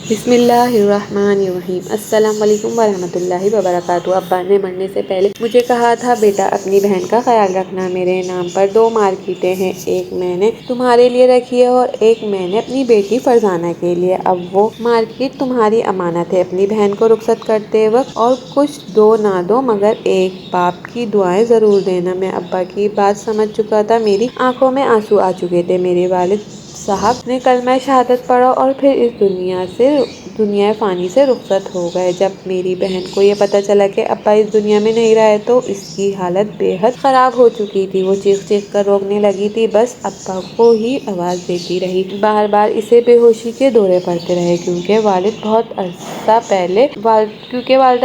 बिस्मिल्लाहिर्रहमानिर्रहीम। अस्सलाम वालेकुम वरहमतुल्लाहि वबरकातुहू। अब्बा ने मरने से पहले मुझे कहा था, बेटा अपनी बहन का ख्याल रखना। मेरे नाम पर 2 मार्केटें हैं, एक मैंने तुम्हारे लिए रखी है और एक मैंने अपनी बेटी फरजाना के लिए। अब वो मार्केट तुम्हारी अमानत है। अपनी बहन को रुखसत करते वक्त और कुछ दो ना दो, मगर एक बाप की दुआएं जरूर देना। मैं अब्बा की बात समझ चुका था, मेरी आंखों में आंसू आ चुके थे। मेरे वालिद साहब ने कलमा शहादत पढ़ा और फिर इस दुनिया फ़ानी से रुखसत हो गए। जब मेरी बहन को ये पता चला कि अब्बा इस दुनिया में नहीं रहे तो इसकी हालत बेहद ख़राब हो चुकी थी। वो चीख चीख कर रोकने लगी थी, बस अब्बा को ही आवाज़ देती रही। बार बार इसे बेहोशी के दौरे पड़ते रहे, क्योंकि वालिदा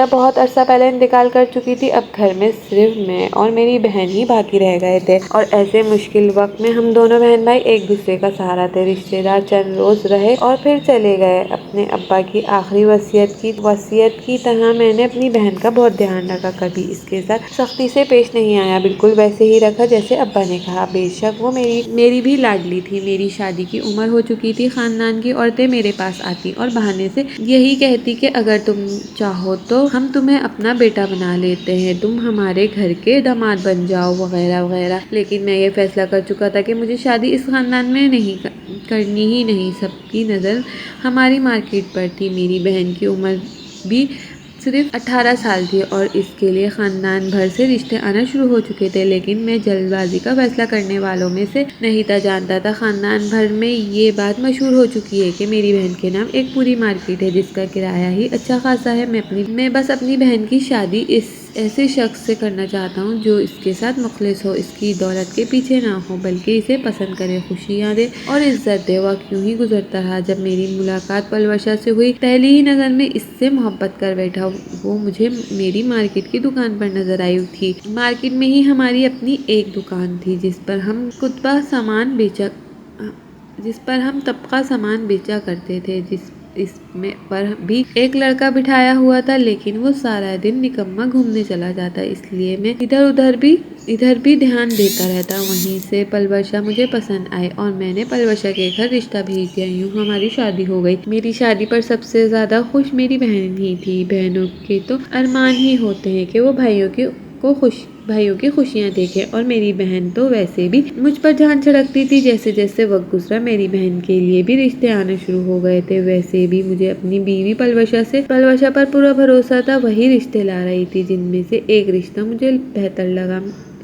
बहुत अरसा पहले इंतकाल कर चुकी थी। अब घर में सिर्फ मैं और मेरी बहन ही बाकी रह गए थे, और ऐसे मुश्किल वक्त में हम दोनों बहन भाई एक दूसरे का सहारा थे। रिश्तेदार चंद रोज रहे और फिर चले गए। अपने अब्बा की आखिरी वसीयत की तरह मैंने अपनी बहन का बहुत ध्यान रखा। कभी इसके साथ सख्ती से पेश नहीं आया, बिल्कुल वैसे ही रखा जैसे अब्बा ने कहा। बेशक वो मेरी भी लाडली थी। मेरी शादी की उम्र हो चुकी थी। खानदान की औरतें मेरे पास आती और बहाने से यही कहती कि अगर तुम चाहो तो हम तुम्हें अपना बेटा बना लेते हैं, तुम हमारे घर के दामाद बन जाओ, वगैरह वगैरह। लेकिन मैं ये फैसला कर चुका था कि मुझे शादी इस खानदान में नहीं करनी ही नहीं। सबकी नज़र हमारी मार्केट पर थी। मेरी बहन की उम्र भी सिर्फ 18 साल थी और इसके लिए ख़ानदान भर से रिश्ते आना शुरू हो चुके थे। लेकिन मैं जल्दबाजी का फैसला करने वालों में से नहीं था। जानता था ख़ानदान भर में ये बात मशहूर हो चुकी है कि मेरी बहन के नाम एक पूरी मार्केट है जिसका किराया ही अच्छा खासा है। मैं बस अपनी बहन की शादी इस ऐसे शख्स से करना चाहता हूँ जो इसके साथ मुखलिस हो, इसकी दौलत के पीछे ना हो, बल्कि इसे पसंद करे, खुशियाँ दे और इज्जत दे। वक्त यूं ही गुजरता रहा। जब मेरी मुलाकात पलवशा से हुई, पहली ही नज़र में इससे मोहब्बत कर बैठा। वो मुझे मेरी मार्केट की दुकान पर नजर आई थी। मार्केट में ही हमारी अपनी एक दुकान थी जिस पर हम तबका सामान बेचा करते थे। इसमें पर भी एक लड़का बिठाया हुआ था, लेकिन वो सारा दिन निकम्मा घूमने चला जाता, इसलिए मैं इधर भी ध्यान देता रहता। वहीं से पलवशा मुझे पसंद आए और मैंने पलवशा के घर रिश्ता भेज दिया। यूं हमारी शादी हो गई। मेरी शादी पर सबसे ज्यादा खुश मेरी बहन ही थी। बहनों के तो अरमान ही होते हैं कि वो भाइयों की खुशियाँ देखें, और मेरी बहन तो वैसे भी मुझ पर जान छिड़कती थी। जैसे जैसे वक्त गुजरा, मेरी बहन के लिए भी रिश्ते आने शुरू हो गए थे। वैसे भी मुझे अपनी बीवी पलवशा पर पूरा भरोसा था। वही रिश्ते ला रही थी, जिनमें से एक रिश्ता मुझे बेहतर लगा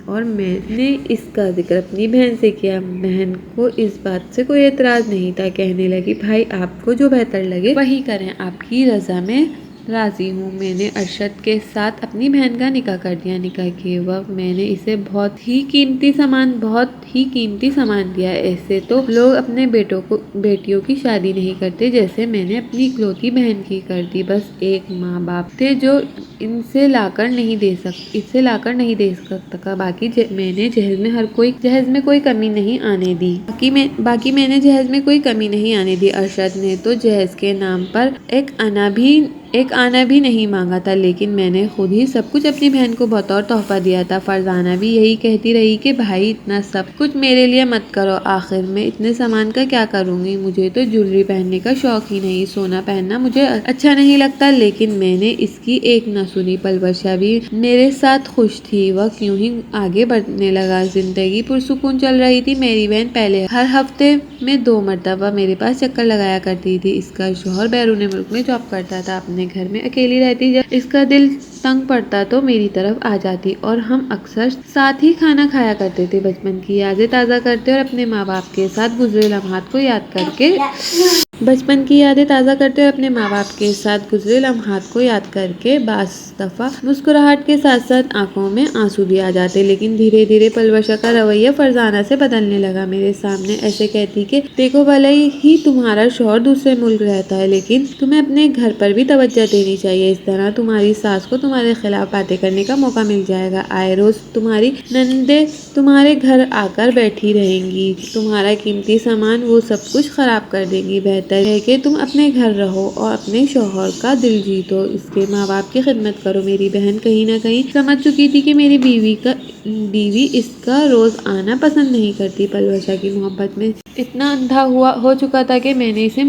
और मैंने इसका जिक्र अपनी बहन से किया। बहन को इस बात से कोई एतराज नहीं था। कहने लगी, भाई आपको जो बेहतर लगे वही करें, आपकी रजा में राजी हूँ। मैंने अरशद के साथ अपनी बहन का निकाह कर दिया। निकाह के वक्त मैंने इसे बहुत ही कीमती सामान दिया। ऐसे तो लोग अपने बेटियों की शादी नहीं करते, जैसे मैंने अपनी इकलौती बहन की कर दी। बस एक माँ बाप थे जो इसे लाकर नहीं दे सकता। मैंने जहेज में कोई कमी नहीं आने दी। अरशद ने तो जहेज के नाम पर एक आना भी नहीं मांगा था, लेकिन मैंने खुद ही सब कुछ अपनी बहन को बतौर तोहफा दिया था। फरजाना भी यही कहती रही कि भाई इतना सब कुछ मेरे लिए मत करो, आखिर में इतने सामान का क्या करूँगी। मुझे तो ज्वेलरी पहनने का शौक ही नहीं, सोना पहनना मुझे अच्छा नहीं लगता। लेकिन मैंने इसकी एक न सुनी। पलवशा भी मेरे साथ खुश थी। वक्त यूं ही आगे बढ़ने लगा। जिंदगी पुरसुकून चल रही थी। मेरी बहन पहले हर हफ्ते में 2 मरतबा मेरे पास चक्कर लगाया करती थी। इसका शौहर बैरून मुल्क में जॉब करता था। अपने घर में अकेली रहती। जब इसका दिल तंग पड़ता तो मेरी तरफ आ जाती और हम अक्सर साथ ही खाना खाया करते थे। बचपन की यादें ताज़ा करते और अपने माँ बाप के साथ गुजरे लम्हात को याद करके बास दफ़ा मुस्कुराहट के साथ साथ आंखों में आंसू भी आ जाते। लेकिन धीरे धीरे पलवशा का रवैया फरजाना से बदलने लगा। मेरे सामने ऐसे कहती कि देखो, भले ही तुम्हारा शौहर दूसरे मुल्क रहता है, लेकिन तुम्हें अपने घर पर भी तवज्जो देनी चाहिए। इस तरह तुम्हारी सास को तुम्हारे खिलाफ बातें करने का मौका मिल जाएगा। आए रोज तुम्हारी नंदे तुम्हारे घर आकर बैठी रहेंगी, तुम्हारा कीमती सामान वो सब कुछ खराब कर देंगी। बेहतर है कि तुम अपने घर रहो और अपने शौहर का दिल जीतो, इसके माँ बाप की खिदमत करो। मेरी बहन कहीं ना कहीं समझ चुकी थी कि मेरी बीवी बीवी इसका रोज आना पसंद नहीं करती। पलवशा की मोहब्बत में इतना अंधा हो चुका था कि मैंने इसे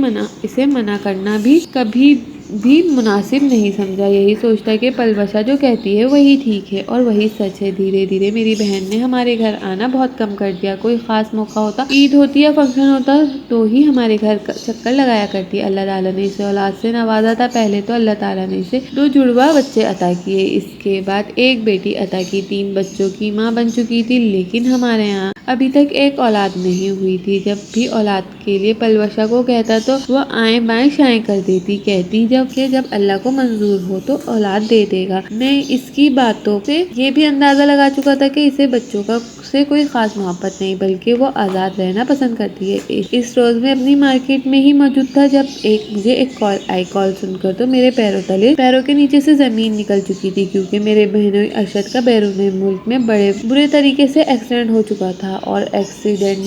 मना करना भी कभी भी मुनासिब नहीं समझा। यही सोचता कि पलवशा जो कहती है वही ठीक है और वही सच है। धीरे धीरे मेरी बहन ने हमारे घर आना बहुत कम कर दिया। कोई खास मौका होता, ईद होती या फंक्शन होता, तो ही हमारे घर चक्कर लगाया करती। अल्लाह ताला ने इसे औलाद से नवाजा था। पहले तो अल्लाह ताला ने इसे 2 जुड़वा बच्चे अता किए, इसके बाद एक बेटी अता की। 3 बच्चों की माँ बन चुकी थी, लेकिन हमारे यहाँ अभी तक एक औलाद नहीं हुई थी। जब भी औलाद के लिए पलवशा को कहता तो वह आए बाएं शाएं कर देती। कहती जब अल्लाह को मंजूर हो तो औलाद दे देगा। मैं इसकी बातों से ये भी अंदाजा लगा चुका था कि इसे बच्चों का से कोई खास मोहब्बत नहीं, बल्कि वो आज़ाद रहना पसंद करती है। इस रोज में अपनी मार्केट में ही मौजूद था जब मुझे एक कॉल सुनकर तो मेरे पैरों के नीचे से जमीन निकल चुकी थी, क्योंकि मेरे बहनोई अरशद का बैरून मुल्क में बड़े बुरे तरीके से एक्सीडेंट हो चुका था और एक्सीडेंट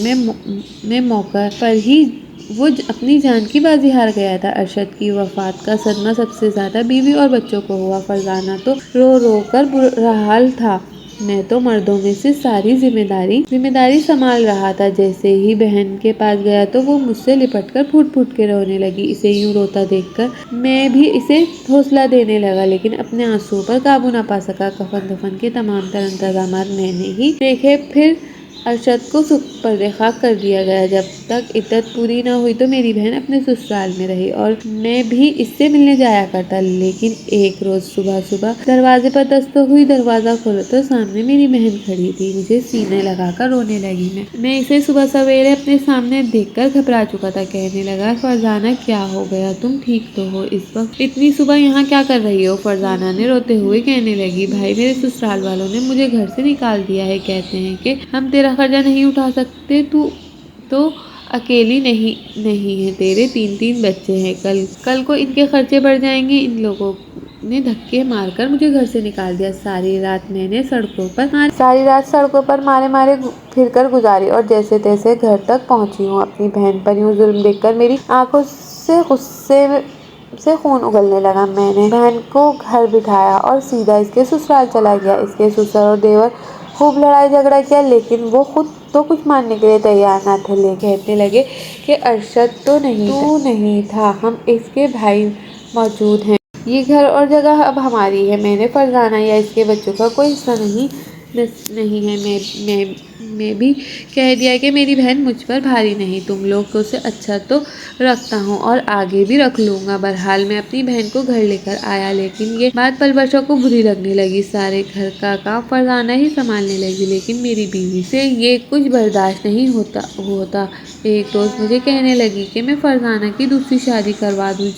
में मौका पर ही वो अपनी जान की बाजी हार गया था। अरशद की वफात का सदमा सबसे ज्यादा बीवी और बच्चों को हुआ। फरजाना तो रो रो कर बुरा हाल था। मैं तो मर्दों में से सारी जिम्मेदारी संभाल रहा था। जैसे ही बहन के पास गया तो वो मुझसे लिपटकर फूट फूट के रोने लगी। इसे यूं रोता देखकर मैं भी इसे हौसला देने लगा, लेकिन अपने आंसुओं पर काबू न पा सका। कफन दफन के तमाम तर इंतजाम मैंने ही देखे। फिर अरशद को पर्दे खाक कर दिया गया। जब तक इद्दत पूरी न हुई तो मेरी बहन अपने ससुराल में रही और मैं भी इससे मिलने जाया करता। लेकिन एक रोज सुबह दरवाजे पर दस्तक हुई। दरवाजा खोला तो सामने मेरी बहन खड़ी थी। मुझे सीने लगाकर रोने लगी। मैं इसे सुबह सवेरे अपने सामने देखकर घबरा चुका था। कहने लगा, फरजाना क्या हो गया, तुम ठीक तो हो? इस वक्त इतनी सुबह यहाँ क्या कर रही हो? फरजाना ने रोते हुए कहने लगी, भाई मेरे ससुराल वालों ने मुझे घर से निकाल दिया है। कहते हैं कि हम तेरा खर्चा नहीं उठा सकते, तू तो अकेली नहीं है, तेरे 3 बच्चे हैं। कल को इनके खर्चे बढ़ जाएंगे। इन लोगों ने धक्के मारकर मुझे घर से निकाल दिया। सारी रात सड़कों पर मारे फिरकर गुजारी और जैसे तैसे घर तक पहुंची हूँ। अपनी बहन पर यूं जुल्म देखकर मेरी आंखों से गुस्से से खून उगलने लगा। मैंने बहन को घर बिठाया और सीधा इसके ससुराल चला गया। इसके ससुर और देवर खूब लड़ाई झगड़ा किया, लेकिन वो खुद तो कुछ मानने के लिए तैयार न थे। कहने लगे कि अरशद तो नहीं था, हम इसके भाई मौजूद हैं। ये घर और जगह अब हमारी है। मैंने फरजाना या इसके बच्चों का कोई हिस्सा नहीं है। मैं भी कह दिया कि मेरी बहन मुझ पर भारी नहीं। तुम लोग को से अच्छा तो रखता हूँ और आगे भी रख लूँगा। बहरहाल मैं अपनी बहन को घर लेकर आया, लेकिन ये बात पलवशा को बुरी लगने लगी। सारे घर का काम फरजाना ही संभालने लगी, लेकिन मेरी बीवी से ये कुछ बर्दाश्त नहीं होता। एक रोज मुझे कहने लगी कि मैं फरजाना की दूसरी शादी करवा दूँ,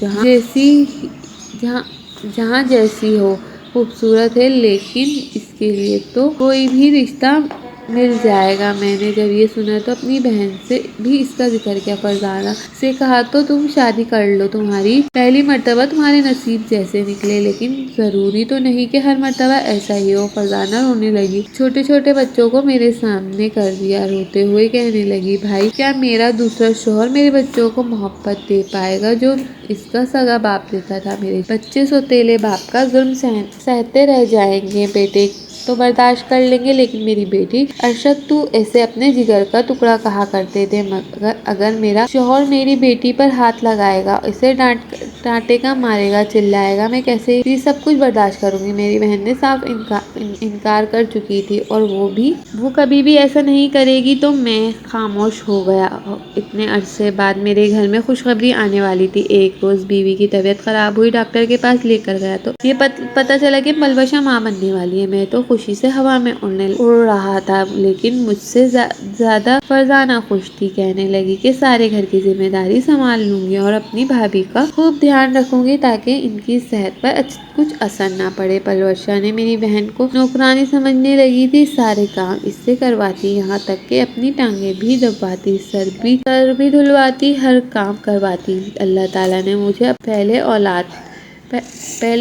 जहाँ जैसी हो, खूबसूरत है, लेकिन इसके लिए तो कोई भी रिश्ता मिल जाएगा। मैंने जब ये सुना तो अपनी बहन से भी इसका जिक्र किया। फरजाना से कहा तो तुम शादी कर लो, तुम्हारी पहली मर्तबा तुम्हारे नसीब जैसे निकले, लेकिन जरूरी तो नहीं कि हर मर्तबा ऐसा ही हो। फरजाना रोने लगी, छोटे छोटे बच्चों को मेरे सामने कर दिया। रोते हुए कहने लगी, भाई क्या मेरा दूसरा शौहर मेरे बच्चों को मोहब्बत दे पाएगा जो इसका सगा बाप देता था? मेरे बच्चे सौतेले बाप का जुल्म सहते रह जाएंगे। बेटे तो बर्दाश्त कर लेंगे, लेकिन मेरी बेटी अरशद, तू ऐसे अपने जिगर का टुकड़ा कहा करते थे। मगर अगर मेरा शौहर मेरी बेटी पर हाथ लगाएगा, इसे डांटेगा, मारेगा, चिल्लाएगा, मैं कैसे ये सब कुछ बर्दाश्त करूंगी? मेरी बहन ने साफ इनकार कर चुकी थी और वो कभी भी ऐसा नहीं करेगी। तो मैं खामोश हो गया। इतने अरसे बाद मेरे घर में खुशखबरी आने वाली थी। एक रोज बीवी की तबीयत खराब हुई, डॉक्टर के पास लेकर गया तो ये पता चला कि पलवशा माँ बनने वाली है। मैं तो खुशी से हवा में उड़ रहा था, लेकिन मुझसे ज्यादा फरजाना खुश थी। कहने लगी कि सारे घर की जिम्मेदारी संभाल लूंगी और अपनी भाभी का खूब ध्यान रखूंगी ताकि इनकी सेहत पर कुछ असर ना पड़े। पलवशा ने मेरी बहन को नौकरानी समझने लगी थी। सारे काम इससे करवाती, यहाँ तक कि अपनी टांगे भी दबवाती, सर भी धुलवाती, हर काम करवाती। अल्लाह ताला ने मुझे पहले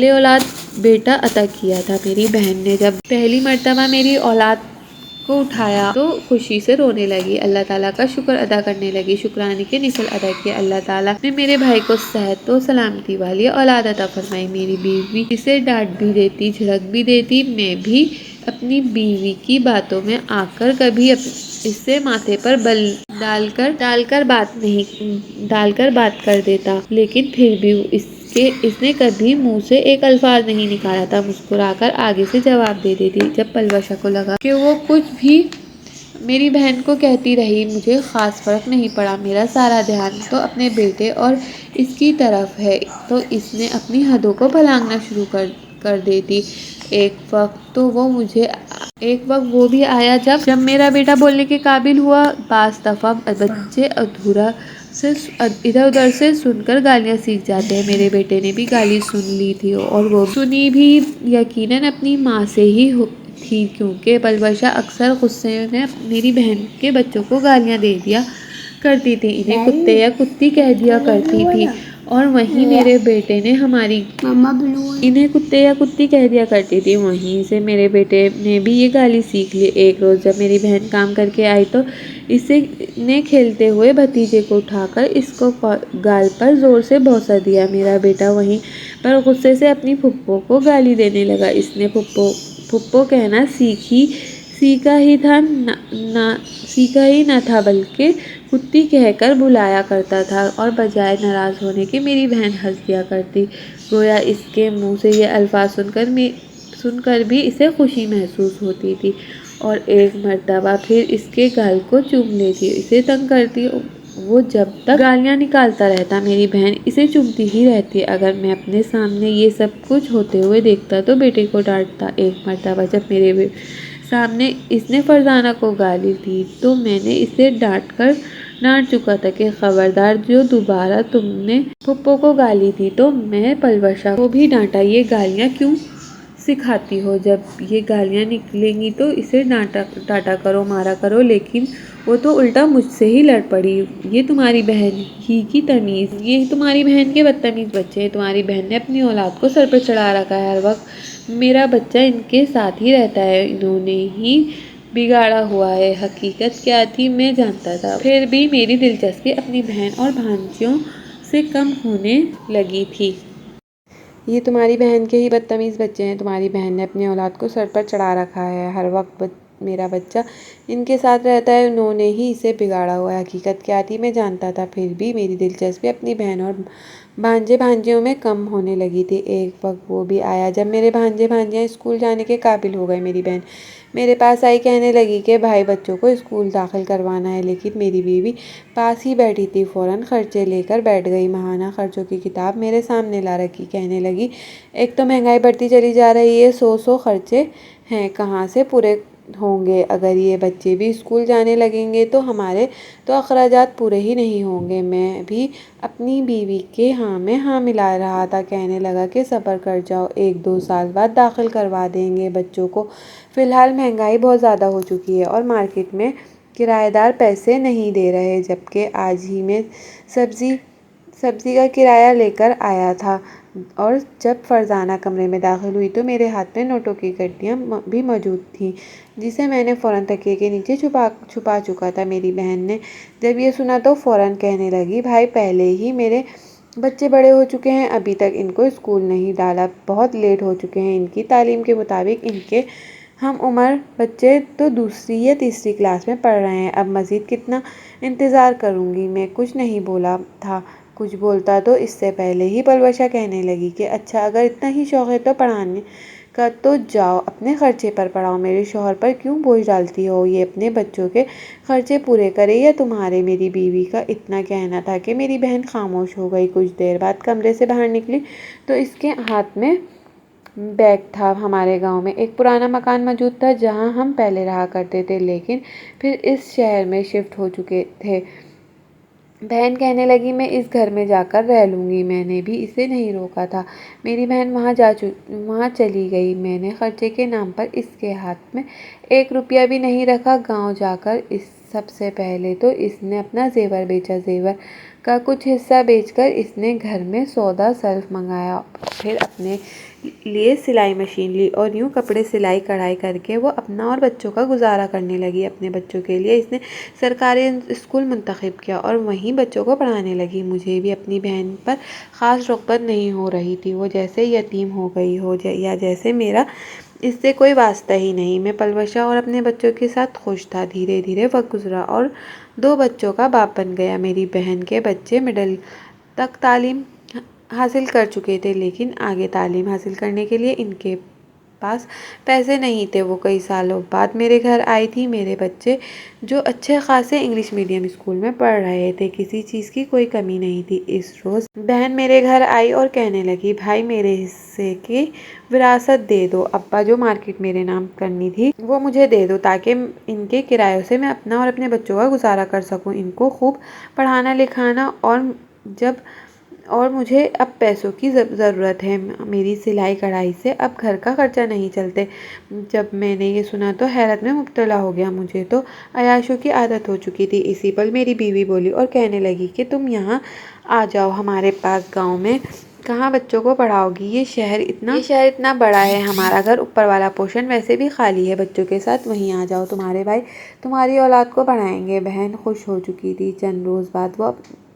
औलाद बेटा अता किया था। मेरी बहन ने जब पहली मर्तबा मेरी औलाद को उठाया तो खुशी से रोने लगी। अल्लाह ताला का शुक्र अदा करने लगी। शुक्राने के निफल अदा किए। अल्लाह ताला ने मेरे भाई को सेहत तो सलामती वाली औलाद अता फरमाई। मेरी बीवी इसे डांट भी देती, झिड़क भी देती, मैं भी अपनी बीवी की बातों में आकर कभी इससे माथे पर बल डालकर बात कर देता, लेकिन फिर भी इसने कभी मुंह से एक अल्फाज नहीं निकाला था। मुस्कुराकर आगे से जवाब दे देती। जब पलवशा को लगा कि वो कुछ भी मेरी बहन को कहती रही, मुझे ख़ास फ़र्क नहीं पड़ा। मेरा सारा ध्यान तो अपने बेटे और इसकी तरफ है, तो इसने अपनी हदों को भलांगना शुरू कर देती। एक वक्त वो भी आया जब मेरा बेटा बोलने के काबिल हुआ। बास दफ़ा बच्चे इधर उधर से सुनकर गालियाँ सीख जाते हैं। मेरे बेटे ने भी गाली सुन ली थी, और वो सुनी भी यकीनन अपनी माँ से ही थी, क्योंकि पलवशा अक्सर गुस्से में मेरी बहन के बच्चों को गालियाँ दे दिया करती थी। इन्हें कुत्ते या कुत्ती कह दिया करती थी, और वहीं मेरे बेटे ने इन्हें कुत्ते या कुत्ती कह दिया करती थी। वहीं से मेरे बेटे ने भी ये गाली सीख ली। एक रोज़ जब मेरी बहन काम करके आई तो इसे ने खेलते हुए भतीजे को उठाकर इसको गाल पर ज़ोर से भौंसा दिया। मेरा बेटा वहीं पर गुस्से से अपनी फुप्पो को गाली देने लगा। इसने फुप्पो कहना सीखा ही न था, बल्कि कुत्ती कहकर बुलाया करता था, और बजाय नाराज़ होने के मेरी बहन हंस दिया करती। गोया इसके मुंह से ये अल्फाज सुनकर भी इसे खुशी महसूस होती थी, और एक मर्तबा फिर इसके गाल को चूम लेती। इसे तंग करती। वो जब तक गालियाँ निकालता रहता, मेरी बहन इसे चुभती ही रहती। अगर मैं अपने सामने ये सब कुछ होते हुए देखता तो बेटे को डांटता। एक मर्तबा जब मेरे सामने इसने फरजाना को गाली दी तो मैंने इसे डांट चुका था कि खबरदार, जो दोबारा तुमने फुप्पो को गाली दी तो मैं पलवशा को भी डांटा। ये गालियाँ क्यों सिखाती हो? जब ये गालियाँ निकलेंगी तो इसे डांटा करो, मारा करो, लेकिन वो तो उल्टा मुझसे ही लड़ पड़ी। ये तुम्हारी बहन के बदतमीज़ बच्चे हैं। तुम्हारी बहन ने अपनी औलाद को सर पर चढ़ा रखा है। हर वक्त मेरा बच्चा इनके साथ ही रहता है। इन्होंने ही बिगाड़ा हुआ है। हकीकत क्या थी मैं जानता था, फिर भी मेरी दिलचस्पी अपनी बहन और भांजियों से कम होने लगी थी। ये तुम्हारी बहन के ही बदतमीज़ बच्चे हैं। तुम्हारी बहन ने अपनी औलाद को सर पर चढ़ा रखा है। हर वक्त मेरा बच्चा इनके साथ रहता है। उन्होंने ही इसे बिगाड़ा हुआ है। हकीकत क्या थी मैं जानता था, फिर भी मेरी दिलचस्पी अपनी बहन और भांजे भांजियों में कम होने लगी थी। एक वक्त वो भी आया जब मेरे भांजे भांजियाँ स्कूल जाने के काबिल हो गए। मेरी बहन मेरे पास आई, कहने लगी कि भाई बच्चों को स्कूल दाखिल करवाना है, लेकिन मेरी बीवी पास ही बैठी थी। फ़ौरन खर्चे लेकर बैठ गई। माहाना खर्चों की किताब मेरे सामने ला रखी। कहने लगी, एक तो महंगाई बढ़ती चली जा रही है, 100 खर्चे हैं, कहाँ से पूरे होंगे? अगर ये बच्चे भी स्कूल जाने लगेंगे तो हमारे तो अखराजात पूरे ही नहीं होंगे। मैं भी अपनी बीवी के हाँ में हाँ मिला रहा था। कहने लगा कि सब्र कर जाओ, 1-2 साल बाद दाखिल करवा देंगे बच्चों को। फ़िलहाल महंगाई बहुत ज़्यादा हो चुकी है और मार्केट में किराएदार पैसे नहीं दे रहे। जबकि आज ही मैं सब्ज़ी का किराया लेकर आया था, और जब फरजाना कमरे में दाखिल हुई तो मेरे हाथ में नोटों की गड्डियाँ भी मौजूद थीं, जिसे मैंने फ़ौरन तकिए के नीचे छुपा चुका था। मेरी बहन ने जब ये सुना तो फ़ौरन कहने लगी, भाई पहले ही मेरे बच्चे बड़े हो चुके हैं, अभी तक इनको स्कूल नहीं डाला, बहुत लेट हो चुके हैं। इनकी तालीम के मुताबिक इनके हम उम्र बच्चे तो 2री या 3री क्लास में पढ़ रहे हैं। अब मज़ीद कितना इंतज़ार करूँगी? मैं कुछ नहीं बोला था। कुछ बोलता तो इससे पहले ही पलवशा कहने लगी कि अच्छा, अगर इतना ही शौक़ है तो पढ़ाने का तो जाओ, अपने खर्चे पर पढ़ाओ। मेरे शौहर पर क्यों बोझ डालती हो? ये अपने बच्चों के खर्चे पूरे करे या तुम्हारे? मेरी बीवी का इतना कहना था कि मेरी बहन खामोश हो गई। कुछ देर बाद कमरे से बाहर निकली तो इसके हाथ में बैग था। हमारे गांव में एक पुराना मकान मौजूद था जहां हम पहले रहा करते थे, लेकिन फिर इस शहर में शिफ्ट हो चुके थे। बहन कहने लगी, मैं इस घर में जाकर रह लूँगी। मैंने भी इसे नहीं रोका था। मेरी बहन वहाँ चली गई। मैंने खर्चे के नाम पर इसके हाथ में 1 रुपया भी नहीं रखा। गांव जाकर सबसे पहले तो इसने अपना जेवर बेचा। जेवर का कुछ हिस्सा बेचकर इसने घर में सौदा सल्फ मंगाया, फिर अपने लिए सिलाई मशीन ली और यूँ कपड़े सिलाई कढ़ाई करके वो अपना और बच्चों का गुजारा करने लगी। अपने बच्चों के लिए इसने सरकारी स्कूल मुंतखब किया और वहीं बच्चों को पढ़ाने लगी। मुझे भी अपनी बहन पर ख़ास रग़बत नहीं हो रही थी। वो जैसे यतीम हो गई हो या जैसे मेरा इससे कोई वास्ता ही नहीं। मैं पलवशा और अपने बच्चों के साथ खुश था। धीरे धीरे वक्त गुजरा और 2 बच्चों का बाप बन गया। मेरी बहन के बच्चे मिडिल तक तालीम हासिल कर चुके थे, लेकिन आगे तालीम हासिल करने के लिए इनके पास पैसे नहीं थे। वो कई सालों बाद मेरे घर आई थी। मेरे बच्चे जो अच्छे खासे इंग्लिश मीडियम स्कूल में पढ़ रहे थे, किसी चीज़ की कोई कमी नहीं थी। इस रोज़ बहन मेरे घर आई और कहने लगी, भाई मेरे हिस्से की विरासत दे दो। अब्बा जो मार्केट मेरे नाम करनी थी वो मुझे दे दो, ताकि इनके किरायों से मैं अपना और अपने बच्चों का गुजारा कर सकूं। इनको खूब पढ़ाना लिखाना और मुझे अब पैसों की ज़रूरत है। मेरी सिलाई कढ़ाई से अब घर का खर्चा नहीं चलते। जब मैंने ये सुना तो हैरत में मुब्तला हो गया। मुझे तो अयाशों की आदत हो चुकी थी। इसी पल मेरी बीवी बोली और कहने लगी कि तुम यहाँ आ जाओ हमारे पास। गांव में कहाँ बच्चों को पढ़ाओगी? ये शहर इतना बड़ा है। हमारा घर ऊपर वाला पोर्शन वैसे भी खाली है। बच्चों के साथ वहीं आ जाओ, तुम्हारे भाई तुम्हारी औलाद को पढ़ाएंगे। बहन खुश हो चुकी थी। चंद रोज़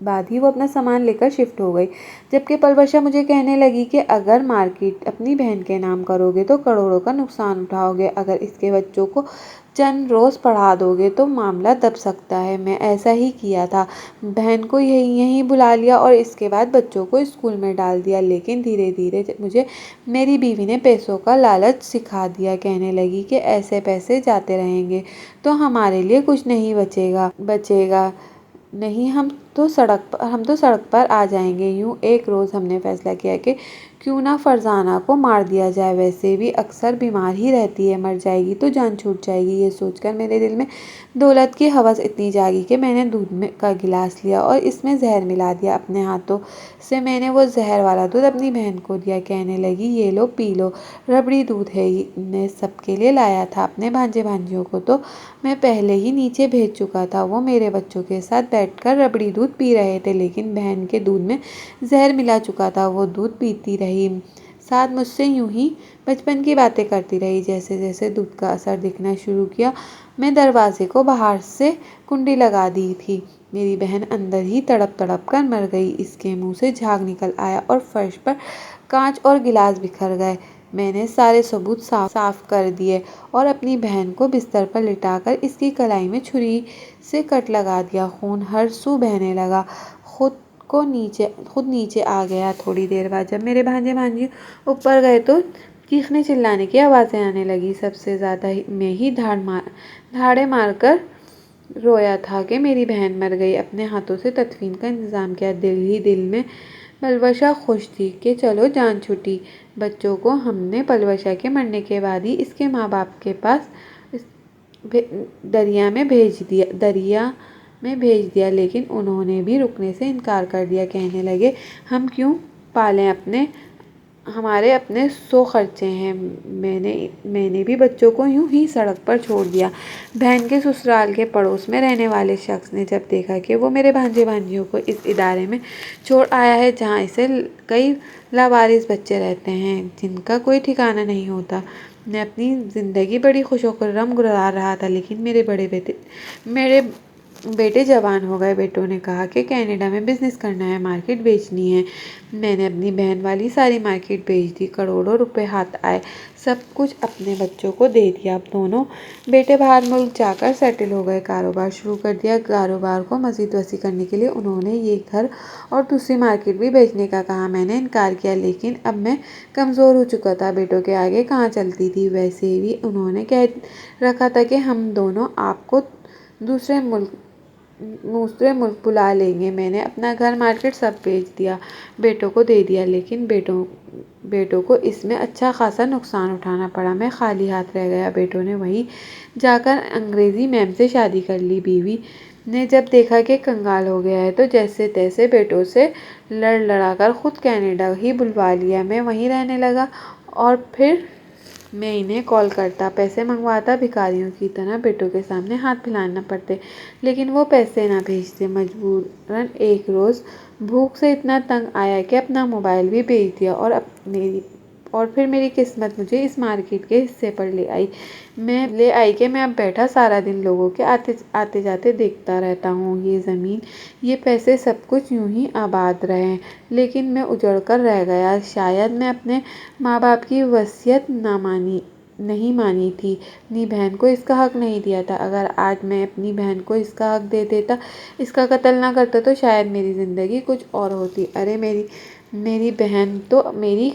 बाद ही वो अपना सामान लेकर शिफ्ट हो गई। जबकि पलवशा मुझे कहने लगी कि अगर मार्केट अपनी बहन के नाम करोगे तो करोड़ों का नुकसान उठाओगे। अगर इसके बच्चों को चंद रोज़ पढ़ा दोगे तो मामला दब सकता है। मैं ऐसा ही किया था। बहन को यहीं बुला लिया और इसके बाद बच्चों को स्कूल में डाल दिया। लेकिन धीरे धीरे मुझे मेरी बीवी ने पैसों का लालच सिखा दिया। कहने लगी कि ऐसे पैसे जाते रहेंगे तो हमारे लिए कुछ नहीं बचेगा नहीं, हम तो सड़क पर आ जाएंगे। यूँ एक रोज़ हमने फैसला किया कि क्यों ना फरजाना को मार दिया जाए। वैसे भी अक्सर बीमार ही रहती है, मर जाएगी तो जान छूट जाएगी। ये सोचकर मेरे दिल में दौलत की हवस इतनी जागी कि मैंने दूध का गिलास लिया और इसमें जहर मिला दिया। अपने हाथों से मैंने वो जहर वाला दूध अपनी बहन को दिया। कहने लगी, ये लो पी लो, रबड़ी दूध है, मैं सबके लिए लाया था। अपने भांजे भांजियों को तो मैं पहले ही नीचे भेज चुका था। वो मेरे बच्चों के साथ बैठकर रबड़ी दूध पी रहे थे, लेकिन बहन के दूध में जहर मिला चुका था। वो दूध पीती रही, साथ मुझसे यूं ही बचपन की बातें करती रही। जैसे जैसे दूध का असर दिखना शुरू किया, मैं दरवाजे को बाहर से कुंडी लगा दी थी। मेरी बहन अंदर ही तड़प कर मर गई। इसके मुंह से झाग निकल आया और फर्श पर कांच और गिलास बिखर गए। मैंने सारे सबूत साफ कर दिए और अपनी बहन को बिस्तर पर लिटाकर इसकी कलाई में छुरी से कट लगा दिया। खून हर सू बहने लगा। खुद नीचे आ गया। थोड़ी देर बाद जब मेरे भांजे भांजी ऊपर गए तो चीखने चिल्लाने की आवाज़ें आने लगी। सबसे ज़्यादा मैं ही धाड़े मारकर रोया था कि मेरी बहन मर गई। अपने हाथों से तदफीन का इंतज़ाम किया। दिल ही दिल में पलवशा खुश थी कि चलो जान छूटी। बच्चों को हमने पलवशा के मरने के बाद ही इसके माँ बाप के पास दरिया में भेज दिया, लेकिन उन्होंने भी रुकने से इनकार कर दिया। कहने लगे, हम क्यों पालें, हमारे अपने 100 खर्चे हैं। मैंने भी बच्चों को यूं ही सड़क पर छोड़ दिया। बहन के ससुराल के पड़ोस में रहने वाले शख्स ने जब देखा कि वो मेरे भांजे भांजियों को इस इदारे में छोड़ आया है जहाँ इसे कई लावारिस बच्चे रहते हैं जिनका कोई ठिकाना नहीं होता। मैं अपनी ज़िंदगी बड़ी खुशोखुर्रम गुजार रहा था, लेकिन मेरे बेटे जवान हो गए। बेटों ने कहा कि कनाडा में बिजनेस करना है, मार्केट बेचनी है। मैंने अपनी बहन वाली सारी मार्केट बेच दी। करोड़ों रुपए हाथ आए। सब कुछ अपने बच्चों को दे दिया। अब दोनों बेटे बाहर मुल्क जाकर सेटल हो गए, कारोबार शुरू कर दिया। कारोबार को मज़ीद वसी करने के लिए उन्होंने ये घर और दूसरी मार्केट भी बेचने का कहा। मैंने इनकार किया, लेकिन अब मैं कमज़ोर हो चुका था। बेटों के आगे कहाँ चलती थी। वैसे भी उन्होंने कह रखा था कि हम दोनों आपको दूसरे मुल्क बुला लेंगे। मैंने अपना घर मार्केट सब बेच दिया, बेटों को दे दिया, लेकिन बेटों को इसमें अच्छा खासा नुकसान उठाना पड़ा। मैं खाली हाथ रह गया। बेटों ने वहीं जाकर अंग्रेज़ी मैम से शादी कर ली। बीवी ने जब देखा कि कंगाल हो गया है तो जैसे तैसे बेटों से लड़ा कर खुद कनाडा ही बुलवा लिया। मैं वहीं रहने लगा और फिर मैं इन्हें कॉल करता, पैसे मंगवाता, भिखारियों की तरह बेटों के सामने हाथ फैलाना पड़ते, लेकिन वो पैसे ना भेजते। मजबूरन एक रोज़ भूख से इतना तंग आया कि अपना मोबाइल भी बेच दिया और फिर मेरी किस्मत मुझे इस मार्केट के हिस्से पर ले आई कि मैं अब बैठा सारा दिन लोगों के आते जाते देखता रहता हूँ। ये ज़मीन, ये पैसे, सब कुछ यूं ही आबाद रहे, लेकिन मैं उजड़ कर रह गया। शायद मैं अपने माँ बाप की वसीयत नहीं मानी थी, अपनी बहन को इसका हक नहीं दिया था। अगर आज मैं अपनी बहन को इसका हक दे देता, इसका कत्ल ना करता, तो शायद मेरी ज़िंदगी कुछ और होती। अरे मेरी बहन तो मेरी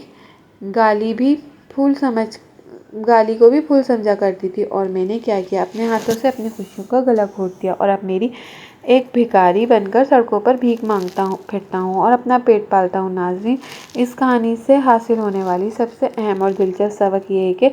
गाली भी फूल समझ गाली को भी फूल समझा करती थी, और मैंने क्या किया, अपने हाथों से अपनी खुशियों का गला घोट दिया और अब मेरी एक भिखारी बनकर सड़कों पर भीख मांगता हूँ, फिरता हूँ और अपना पेट पालता हूँ। नाज़रीन, इस कहानी से हासिल होने वाली सबसे अहम और दिलचस्प सबक ये है कि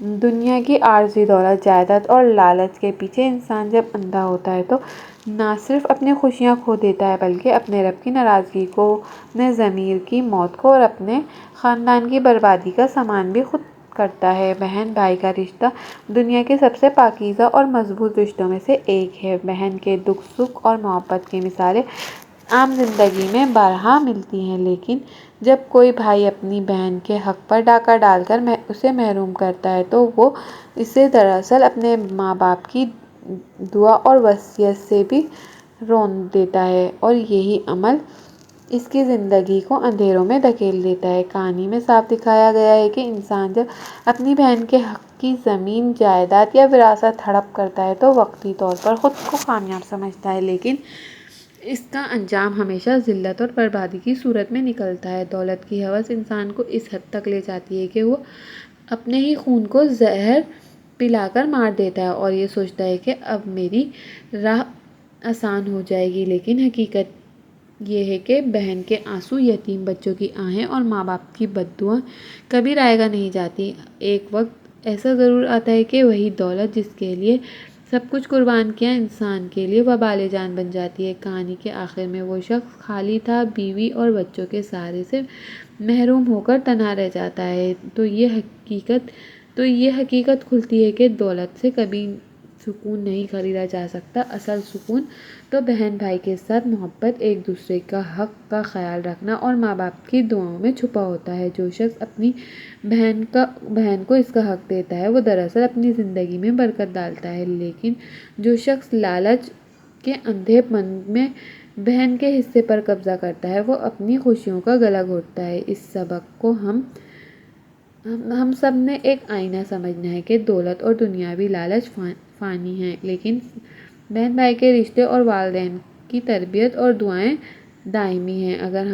दुनिया की आर्जी दौलत, जायदाद और लालच के पीछे इंसान जब अंधा होता है तो ना सिर्फ अपनी खुशियाँ खो देता है, बल्कि अपने रब की नाराज़गी को, अपने ज़मीर की मौत को और अपने ख़ानदान की बर्बादी का सामान भी खुद करता है। बहन भाई का रिश्ता दुनिया के सबसे पाकीज़ा और मजबूत रिश्तों में से एक है। बहन के दुख सुख और मोहब्बत की मिसालें आम जिंदगी में बारहा मिलती हैं, लेकिन जब कोई भाई अपनी बहन के हक पर डाका डालकर उसे महरूम करता है तो वो इसे दरअसल अपने माँ बाप की दुआ और वसीयत से भी रोन देता है, और यही अमल इसकी ज़िंदगी को अंधेरों में धकेल देता है। कहानी में साफ दिखाया गया है कि इंसान जब अपनी बहन के हक की ज़मीन, जायदाद या विरासत हड़प करता है तो वक्ती तौर पर ख़ुद को कामयाब समझता है, लेकिन इसका अंजाम हमेशा ज़िल्लत और बर्बादी की सूरत में निकलता है। दौलत की हवस इंसान को इस हद तक ले जाती है कि वो अपने ही खून को जहर पिलाकर मार देता है और ये सोचता है कि अब मेरी राह आसान हो जाएगी, लेकिन हकीकत ये है कि बहन के आंसू, यतीम बच्चों की आहें और माँ बाप की बद्दुआ कभी रायगा नहीं जाती। एक वक्त ऐसा ज़रूर आता है कि वही दौलत जिसके लिए सब कुछ कुर्बान किया, इंसान के लिए वबाले जान बन जाती है। कहानी के आखिर में वो शख्स खाली था, बीवी और बच्चों के सहारे से महरूम होकर तन्हा रह जाता है। तो ये हकीकत खुलती है कि दौलत से कभी सुकून नहीं खरीदा जा सकता। असल सुकून तो बहन भाई के साथ मोहब्बत, एक दूसरे का हक का ख्याल रखना और माँ बाप की दुआओं में छुपा होता है। जो शख्स अपनी बहन को इसका हक देता है वो दरअसल अपनी ज़िंदगी में बरकत डालता है, लेकिन जो शख्स लालच के अंधेपन में बहन के हिस्से पर कब्जा करता है वो अपनी खुशियों का गला घोटता है। इस सबक को हम सब ने एक आईना समझना है कि दौलत और दुनियावी लालच फ़ानी है, लेकिन बहन भाई के रिश्ते और वालिदैन की तरबियत और दुआएं दायमी हैं। अगर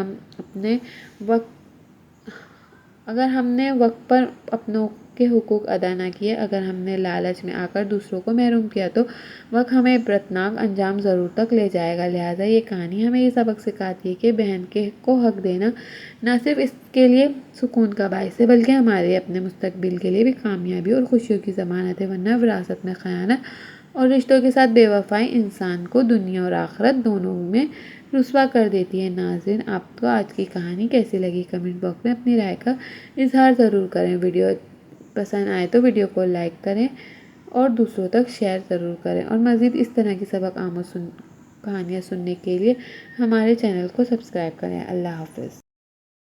हमने वक्त पर अपनों के हुकूक अदा ना किए, अगर हमने लालच में आकर दूसरों को महरूम किया, तो वक्त हमें इबरतनाक अंजाम ज़रूर तक ले जाएगा। लिहाजा ये कहानी हमें ये सबक सिखाती है कि बहन को हक देना ना सिर्फ इसके लिए सुकून का बायस है, बल्कि हमारे अपने मुस्तकबिल के लिए भी कामयाबी और खुशियों की ज़मानत है। वरना विरासत में ख़यानत और रिश्तों के साथ बेवफाई इंसान को दुनिया और आखिरत दोनों में रुस्वा कर देती है। नाज़रीन, आपको आज की कहानी कैसी लगी? कमेंट बॉक्स में अपनी राय का इजहार ज़रूर करें। वीडियो पसंद आए तो वीडियो को लाइक करें और दूसरों तक शेयर ज़रूर करें, और मज़ीद इस तरह की सबक आमोज़ कहानियाँ सुनने के लिए हमारे चैनल को सब्सक्राइब करें। अल्लाह हाफ़िज़।